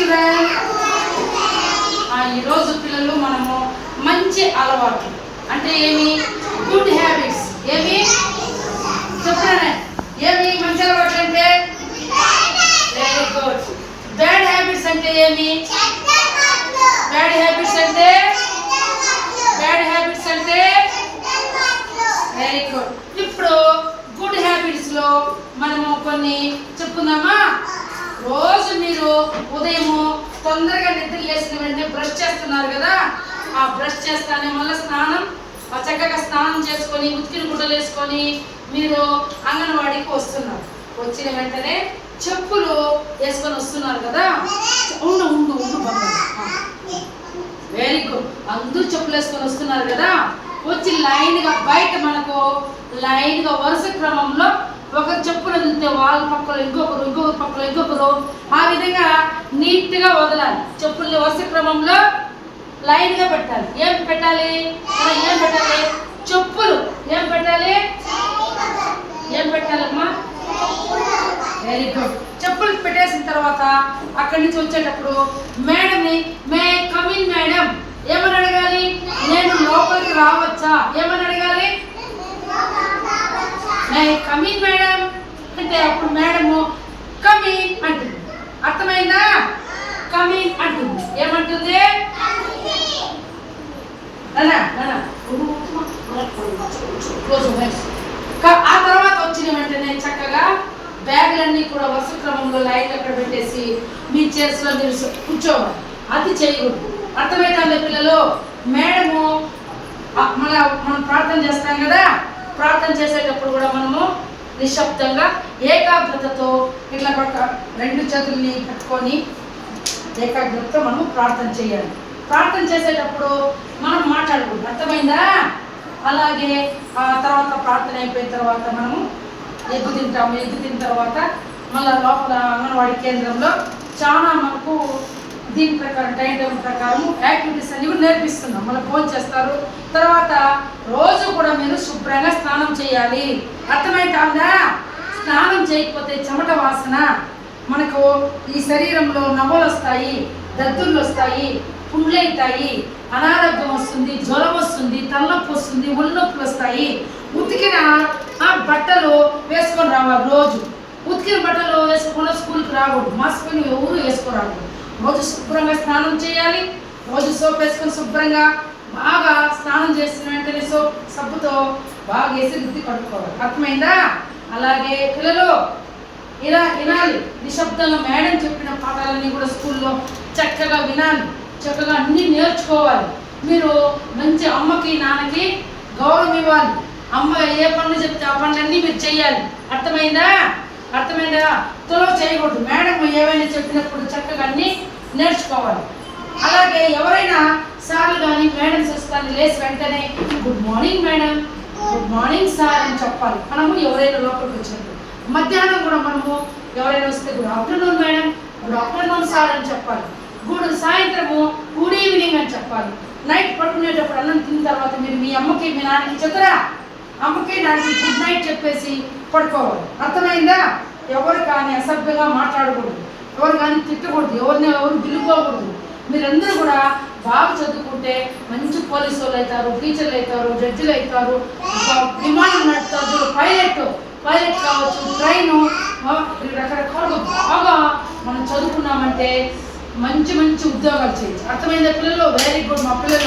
Children. ఈరోజు పిల్లలు మనము మంచి అలవాట్లు అంటే ఏమి, గుడ్ హ్యాబిట్స్. ఏమి చెప్తానే, ఏమి మంచి అలవాట్లు అంటే వెరీ గుడ్. బ్యాడ్ హ్యాబిట్స్ అంటే ఏమి, బ్యాడ్ హ్యాబిట్స్ అంటే వెరీ గుడ్. ఇప్పుడు గుడ్ హ్యాబిట్స్ లో మనము కొన్ని చెప్పుకుందామా. రోజు మీరు ఉదయము తొందరగా నిద్ర లేచిన వెంటనే బ్రష్ చేస్తున్నారు కదా, ఆ బ్రష్ చేస్తానే మళ్ళీ చక్కగా స్నానం చేసుకొని ఉతికిన గుడ్డలు వేసుకొని మీరు అంగన్వాడీకి వస్తున్నారు. వచ్చిన వెంటనే చెప్పులు వేసుకొని వస్తున్నారు కదా. ఉండు ఉండు ఉండు వెరీ గుడ్. అందరూ చెప్పులు వేసుకొని వస్తున్నారు కదా. వచ్చి లైన్గా బయట మనకు లైన్గా వరుస క్రమంలో ఒకరు చెప్పులు వదిలితే వాళ్ళ పక్కలో ఇంకొకరు పక్కలో ఇంకొకరు, ఆ విధంగా నీట్గా వదలాలి. చెప్పుల్ని వరుస క్రమంలో లైన్గా పెట్టాలి. ఏం పెట్టాలి, చెప్పులు ఏం పెట్టాలమ్మా. Very good. చెప్పులు పెట్టేసిన తర్వాత అక్కడి నుంచి వచ్చేటప్పుడు మేడంని మే కమిన్ మేడం ఏమని అడగాలి, నేను లోపలికి రావచ్చా ఏమని అడగాలి. మే కమిన్ మేడం అంటే అప్పుడు మేడము కమిన్ అంటుంది. అర్థమైందా? కమిన్ అంటుంది. ఏమంటుంది? ఆ తర్వాత వచ్చిన వెంటనే చక్కగా బ్యాగులన్నీ కూడా వరుస క్రమంలో లైన్ అక్కడ పెట్టేసి మీ చైర్స్ లో మీరు కూర్చోవాలి. అది చేయకూడదు. అర్థమవుతుంది పిల్లలు? మేడము మనం ప్రార్థన చేస్తాం కదా, ప్రార్థన చేసేటప్పుడు కూడా మనము నిశ్శబ్దంగా ఏకాగ్రతతో ఇట్లా రెండు చేతుల్ని పట్టుకొని ఏకాగ్రతతో మనము ప్రార్థన చేయాలి. ప్రార్థన చేసేటప్పుడు మనం మాట్లాడకూడదు. అర్థమైందా? అలాగే ఆ తర్వాత ప్రార్థన అయిపోయిన తర్వాత మనము ఎగ్గు తింటాము. ఎగ్గు తిన్న తర్వాత మళ్ళీ లోపల అంగన్వాడీ కేంద్రంలో చాలా మనకు దీని ప్రకారం టైం టేబుల్ ప్రకారం యాక్టివిటీస్ అన్ని కూడా నేర్పిస్తున్నాం. మళ్ళీ ఫోన్ చేస్తారు. తర్వాత రోజు కూడా మీరు శుభ్రంగా స్నానం చేయాలి. అర్థమైందా? స్నానం చేయకపోతే చెమట వాసన, మనకు ఈ శరీరంలో నవ్వులు వస్తాయి, దద్దుర్లు వస్తాయి, పుండ్లు అవుతాయి, అనారోగ్యం వస్తుంది, జ్వరం వస్తుంది, తలనొప్పి వస్తుంది, ఒళ్ళనొప్పులు వస్తాయి. ఉతికిన బట్టలు వేసుకొని రావాలి. రోజు ఉతికిన బట్టలు వేసుకున్న స్కూల్కి రాకూడదు. మాస్కుని ఎవరు వేసుకోరాకూడదు. రోజు శుభ్రంగా స్నానం చేయాలి. రోజు సోప్ వేసుకొని శుభ్రంగా బాగా స్నానం చేసిన వెంటనే సబ్బుతో బాగా వేసి రుద్ది కట్టుకోవాలి. అర్థమైందా? అలాగే పిల్లలు ఇలా వినాలి. నిశ్శబ్దంగా మేడం చెప్పిన పాఠాలన్నీ కూడా స్కూల్లో చక్కగా వినాలి. చక్కగా అన్నీ నేర్చుకోవాలి. మీరు మంచి అమ్మకి నాన్నకి గౌరవం ఇవ్వాలి. అమ్మ ఏ పనులు చెప్తే ఆ పనులన్నీ మీరు చేయాలి. అర్థమైందా? త్వరలో చేయకూడదు. మేడం ఏవైనా చెప్పినప్పుడు చక్కగా అన్నీ నేర్చుకోవాలి. అలాగే ఎవరైనా సార్లు కానీ మేడమ్స్ వస్తాను లేచి వెంటనే good morning madam, good morning sir అని చెప్పాలి. మనము ఎవరైనా లోపలికి వచ్చినప్పుడు మధ్యాహ్నం కూడా మనము ఎవరైనా వస్తే good afternoon madam, good afternoon sir అని చెప్పాలి. సాయంత్రము గుడ్ ఈవినింగ్ అని చెప్పాలి. నైట్ పడుకునేటప్పుడు అన్నం తిన్న తర్వాత మీరు మీ అమ్మకి మీ నాన్నకి చెప్తారా, అమ్మకి నాన్నకి గుడ్ నైట్ చెప్పేసి పడుకోవాలి. అర్థమైందా? ఎవరు కానీ అసభ్యంగా మాట్లాడకూడదు, ఎవరు కానీ తిట్టకూడదు, ఎవరు గిల్లుకోకూడదు. మీరందరూ కూడా బాగా చదువుకుంటే మంచి పోలీసు వాళ్ళు అవుతారు, టీచర్లు అవుతారు, జడ్జిలు అవుతారు, విమానం నడుపుతారు, పైలట్ కావచ్చు, ట్రైను, రకరకాలుగా బాగా మనం చదువుకున్నామంటే మంచి ఉద్యోగాలు చేయొచ్చు. అర్థమైందా పిల్లలు? Very good. మా పిల్లలు